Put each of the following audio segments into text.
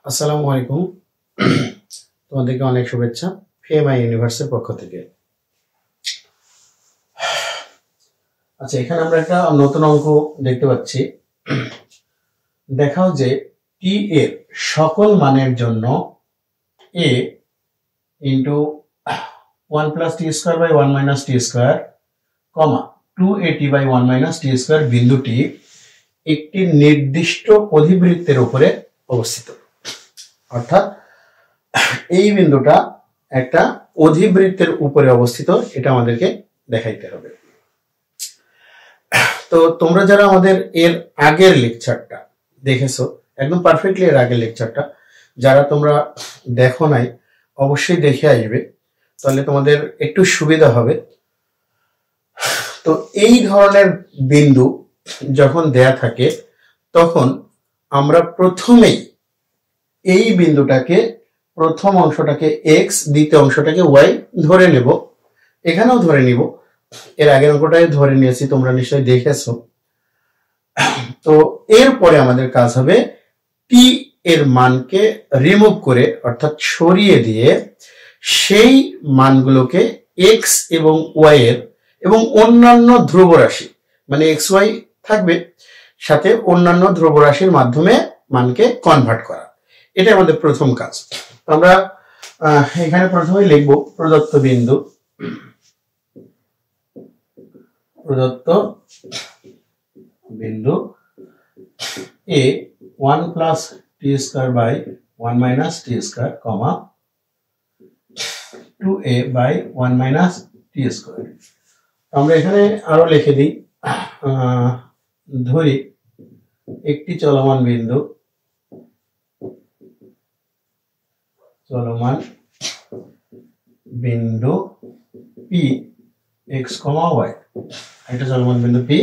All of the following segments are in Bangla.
আসসালামু আলাইকুম। তোমাদেরকে অনেক শুভেচ্ছা ফিএমআই ইউনিভার্সের পক্ষ থেকে। আচ্ছা, এখানে আমরা একটা নতুন অঙ্ক দেখতে পাচ্ছি। দেখাও যে টি এর সকল মানের জন্য A into 1 plus t square by 1 minus t square comma 2at by 1 minus t square বিন্দুটি একটি নির্দিষ্ট অধিবৃত্তের উপরে অবস্থিত। অর্থাৎ এই বিন্দুটা একটা অধিবৃত্তের উপরে অবস্থিত, এটা আমাদেরকে দেখাইতে হবে। তো তোমরা যারা আমাদের এর আগের লেকচারটা দেখেছো, একদম পারফেক্টলি এর আগের লেকচারটা যারা তোমরা দেখো নাই অবশ্যই দেখে আসবে, তাহলে তোমাদের একটু সুবিধা হবে। তো এই ধরনের বিন্দু যখন দেয়া থাকে তখন আমরা প্রথমেই এই বিন্দুটাকে প্রথম অংশটাকে এক্স, দ্বিতীয় অংশটাকে ওয়াই ধরে নেব। এখানেও ধরে নিব, এর আগের অঙ্কটাই ধরে নিয়েছি, তোমরা নিশ্চয়ই দেখেছো। তো এরপরে আমাদের কাজ হবে টি এর মানকে রিমুভ করে অর্থাৎ সরিয়ে দিয়ে সেই মানগুলোকে এক্স এবং ওয়াই এর এবং অন্যান্য ধ্রুবরাশি মানে এক্স ওয়াই থাকবে, সাথে অন্যান্য ধ্রুবরাশির মাধ্যমে মানকে কনভার্ট করা। এটা আমাদের প্রথম কাজ। আমরা এখানে প্রথমেই লিখব প্রদত্ত বিন্দু a 1 plus t square by 1 minus t square comma 2a by 1 minus t square. আমরা এখানে আরো লিখে দিই, ধরি একটি চলমান বিন্দু পি এক্স কমা ওয়াই। এটা চলমান বিন্দু পি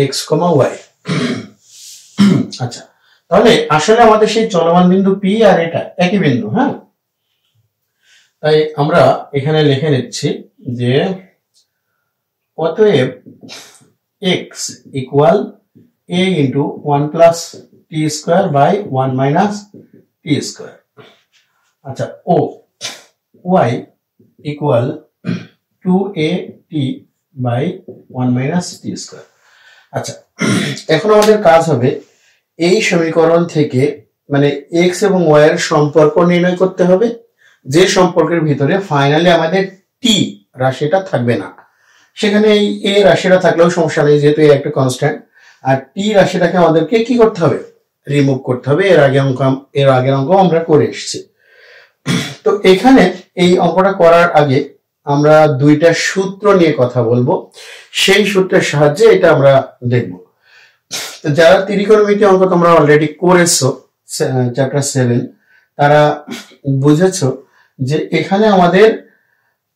এক্স কমা ওয়াই। আচ্ছা, তাহলে আসলে আমাদের সেই চলমান বিন্দু পি আর এটা একই বিন্দু। হ্যাঁ, তাই আমরা এখানে লিখে নিচ্ছি যে অতএব x equal a into 1 plus t square by 1 minus t square. আচ্ছা, ও y equal 2at by 1 minus t square. আচ্ছা, এখন আমাদের কাজ হবে এই সমীকরণ থেকে মানে x এবং y এর সম্পর্ক নির্ণয় করতে হবে, যে সম্পর্কের ভিতরে ফাইনালি আমাদের টি রাশিটা থাকবে না। সেখানে এই এ রাশিটা থাকলেও সমস্যা নেই, যেহেতু একটা কনস্ট্যান্ট। আর টি রাশিটাকে আমাদেরকে কি করতে হবে? রিমুভ করতে হবে। এর আগের অঙ্ক আমরা করে এসেছি। তো এখানে এই অঙ্কটা করার আগে আমরা দুইটা সূত্র নিয়ে কথা বলবো, সেই সূত্রের সাহায্যে এটা আমরা দেখব। তো যারা ত্রিকোণমিতি অঙ্ক তোমরা অলরেডি করেছো চ্যাপ্টার 7, তারা বুঝেছো যে এখানে আমাদের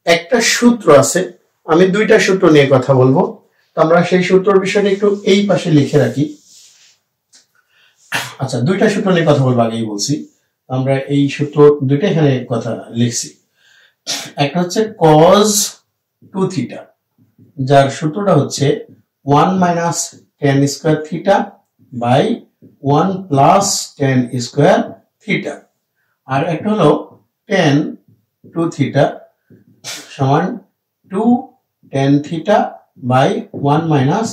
একটা সূত্র আছে। আমি দুইটা সূত্র নিয়ে কথা বলবো, তো আমরা সেই সূত্রের বিষয়টা একটু এই পাশে লিখে রাখি। আচ্ছা, দুইটা সূত্র নিয়ে কথা বলবো, আগেই বলছি। আমরা এই সূত্র দুইটা এখানে কথা লিখছি। একটা হচ্ছে cos 2 থিটা, যার সূত্রটা হচ্ছে 1 minus tan square theta by 1 plus tan square theta. আর একটা হলো tan 2 থিটা সমান 2 tan theta by 1 minus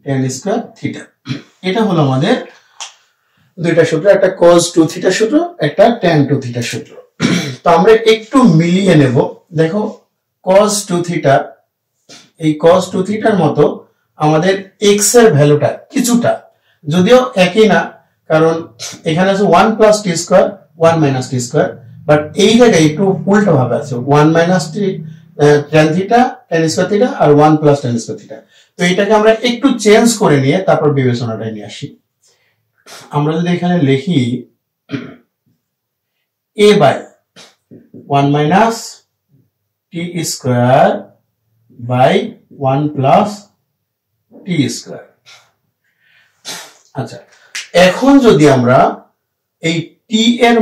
tan square theta. এটা হলো আমাদের দুইটা সূত্র, একটা cos 2 থিটা সূত্র, একটা tan 2 থিটা সূত্র। তো আমরা একটু মিলিয়ে নেব। দেখো cos 2 থিটা, এই cos 2 থিটার মতো আমাদের x এর ভ্যালুটা কিছুটা, যদিও একই না, কারণ এখানে আছে 1 plus t square 1 minus t square, but এই জায়গায় একটু উল্টো ভাবে আছে 1 minus t tan theta tan square theta আর 1 প্লাস tan স্কয়ার থিটা। তো এটাকে আমরা একটু চেঞ্জ করে নিয়ে তারপর বিবেচনাটা নিয়ে আসি। আমরা যদি এখানে লিখি a by 1 minus t square by 1 plus t square. আচ্ছা, এখন যদি আমরা এই টি এর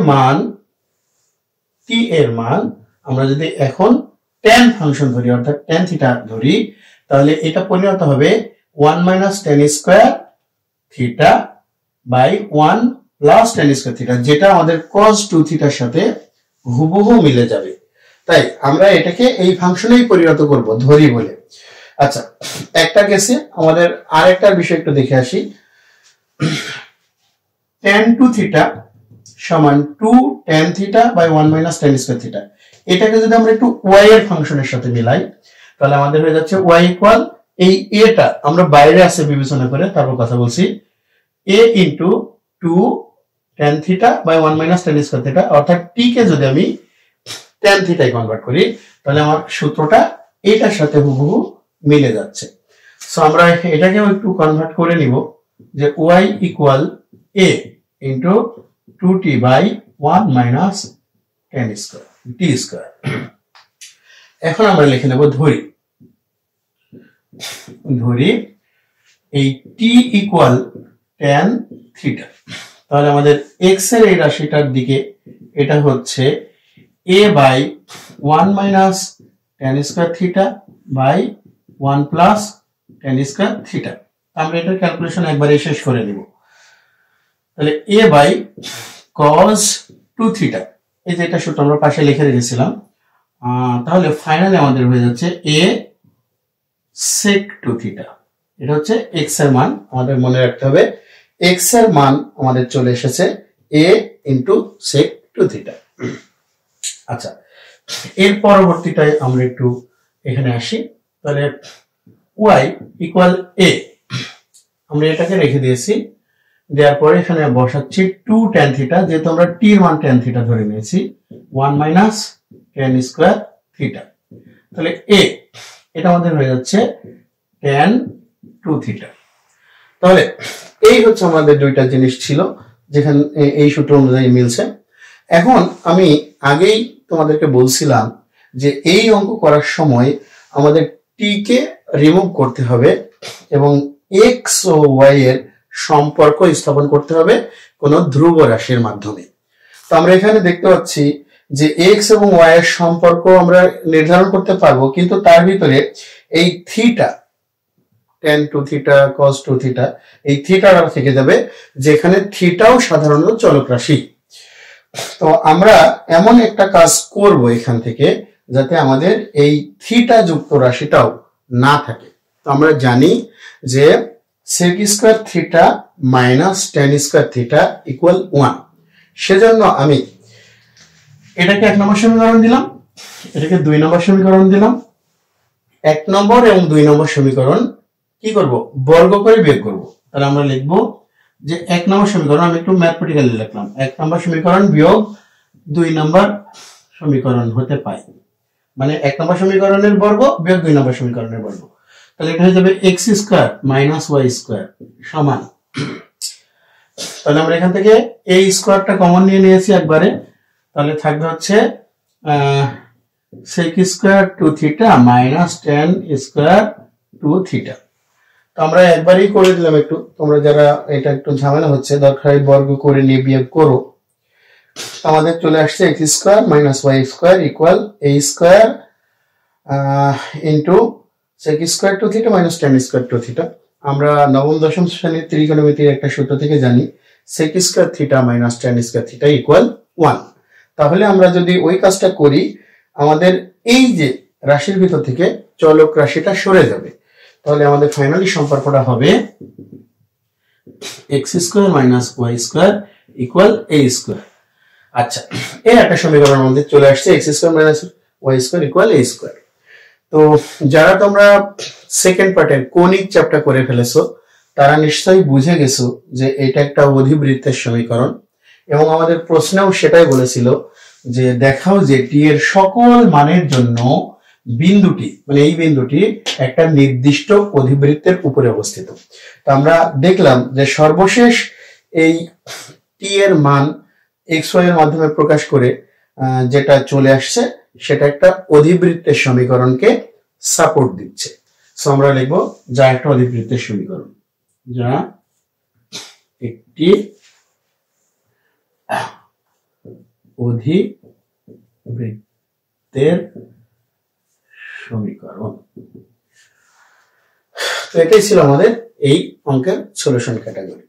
মান আমরা যদি এখন tan ফাংশন ধরি অর্থাৎ tan থিটা ধরি, তাহলে এটা পরিণত হবে 1 minus tan square theta by 1 plus tan square theta, যেটা আমাদের cos 2 থিটার সাথে হুবহু মিলে যাবে। তাই আমরা এটাকে এই ফাংশনেই পরিণত করব ধরি বলে। আচ্ছা, একটা কেসে আমাদের আরেকটা বিষয় একটু দেখে আসি। tan 2 থিটা সমান 2 tan theta by 1 minus tan square theta, এটাকে যদি আমরা একটু y এর ফাংশনের সাথে মিলাই তাহলে আমাদের হয়ে যাচ্ছে y ইকুয়াল, এই এটা আমরা বাইরে আছে বিবেচনা করে তারপর কথা বলছি, a into 2 tan theta by 1 minus tan square theta, অর্থাৎ t কে যদি আমি tan থিটায় কনভার্ট করি তাহলে আমার সূত্রটা এটার সাথে হুবহু মিলে যাচ্ছে। সো আমরা এটাকেও একটু কনভার্ট করে নিব যে y equal a into 2t by 1 minus tan square t square. এখন আমরা লিখে নেব ধরি এই t ইকুয়াল tan থিটা, তাহলে আমাদের x এর এই রাশিটার দিকে এটা হচ্ছে a by 1 minus tan square theta by 1 plus tan square theta. আমরা এটার ক্যালকুলেশন একবারে শেষ করে নিব। তাহলে a বাই cos 2 থিটা, এই যে এটা সূত্র আমরা পাশে লিখে রেখেছিলাম, তাহলে ফাইনালি আমাদের হয়ে যাচ্ছে a sec 2 থিটা। এটা হচ্ছে x এর মান, আমাদের মনে রাখতে হবে x এর মান আমাদের চলে এসেছে a ইনটু sec 2 থিটা। আচ্ছা, এর পরবর্তীটায় আমরা একটু এখানে আসি। তাহলে y ইকুয়াল a, আমরা এটাকে রেখে দিয়েছি, দেওয়ার পরে এখানে বসাচ্ছি 2 tan থিটা, যেহেতু আমরা t এর মান tan থিটা ধরে নিয়েছি, 1 মাইনাস tan স্কয়ার থিটা। তাহলে a এটা আমাদের হয়ে যাচ্ছে tan 2 থিটা। তাহলে এই হচ্ছে আমাদের দুইটা জিনিস ছিল যেখানে এই সূত্র অনুযায়ী মিলছে। এখন আমি আগেই তোমাদেরকে বলছিলাম যে এই অঙ্ক করার সময় আমাদের t কে রিমুভ করতে হবে এবং x ও y এর সম্পর্ক স্থাপন করতে হবে কোন ধ্রুব রাশির মাধ্যমে। তো আমরা এখানে দেখতে পাচ্ছি যে x এবং y এর সম্পর্ক আমরা নির্ধারণ করতে পারবো, কিন্তু তার ভিতরে এই theta tan 2 theta cos 2 theta, এই থিটাটা থেকে যাবে, যেখানে থিটাও সাধারণত চলক রাশি। তো আমরা এমন একটা কাজ করব এখান থেকে যাতে আমাদের এই থিটা যুক্ত রাশিটাও না থাকে। তো আমরা জানি যে sec square theta minus tan square theta equal 1, সেজন্য আমি এটাকে 1 নম্বর সমীকরণ দিলাম, এটাকে 2 নম্বর সমীকরণ দিলাম। 1 নম্বর এবং 2 নম্বর সমীকরণ কি করব, বর্গ করে বিয়োগ করব। তাহলে আমরা লিখব যে 1 নম্বর সমীকরণ, আমি একটু ম্যাথমেটিক্যালি লিখলাম, 1 নম্বর সমীকরণ বিয়োগ 2 নম্বর সমীকরণ হতে পায়, মানে 1 নম্বর সমীকরণের বর্গ বিয়োগ 2 নম্বর সমীকরণের বর্গ। তাহলে এটা হয়ে যাবে x square minus y square সমান, তাহলে আমরা এখান থেকে এই স্কয়ারটা কমন নিয়ে নিয়েছি একবারে, তাহলে থাকবে হচ্ছে sec square 2 theta minus tan square 2 theta. তো আমরা একবারই করে দিলাম, একটু তোমরা যারা এটা একটু ঝামেলা হচ্ছে দরকার বর্গ করে নিয়ে বিয়োগ করো। আমাদের চলে আসছে x square minus y square equal a square into sec square 2 theta minus tan square 2 theta. আমরা নবম দশম শ্রেণীর ত্রিকোণমিতির একটা সূত্র থেকে জানি sec square theta minus tan square theta equal 1। তাহলে আমরা যদি ওই কাজটা করি, আমাদের এই যে রাশির ভিতর থেকে চলক রাশিটা সরে যাবে, তাহলে আমাদের ফাইনালি সম্পর্কটা হবে x square minus y square equal a square. আচ্ছা, এই একটা সমীকরণ আমাদের চলে আসছে x square minus y square equal a square. তো যারা তোমরা সেকেন্ড পার্টের কৌণিক চ্যাপ্টার করে ফেলেছো তারা নিশ্চয়ই বুঝে গেছো যে এটা একটা অধিবৃত্তের সমীকরণ, এবং আমাদের প্রশ্নেও সেটাই বলেছিল যে দেখাও যে t এর সকল মানের জন্য বিন্দুটি, মানে এই বিন্দুটি একটা নির্দিষ্ট অধিবৃত্তের উপরে অবস্থিত। তো আমরা দেখলাম যে সর্বশেষ এই t এর মান xy এর মাধ্যমে প্রকাশ করে যেটা চলে আসছে সেটা একটা অধিবৃত্তের সমীকরণকে সাপোর্ট দিচ্ছে। সো আমরা লিখব যা একটা অধিবৃত্তের সমীকরণ, যা একটি অধিবৃত্তের সমীকরণ। তো এটাই ছিল আমাদের এই অঙ্কের সলিউশন ক্যাটাগরি।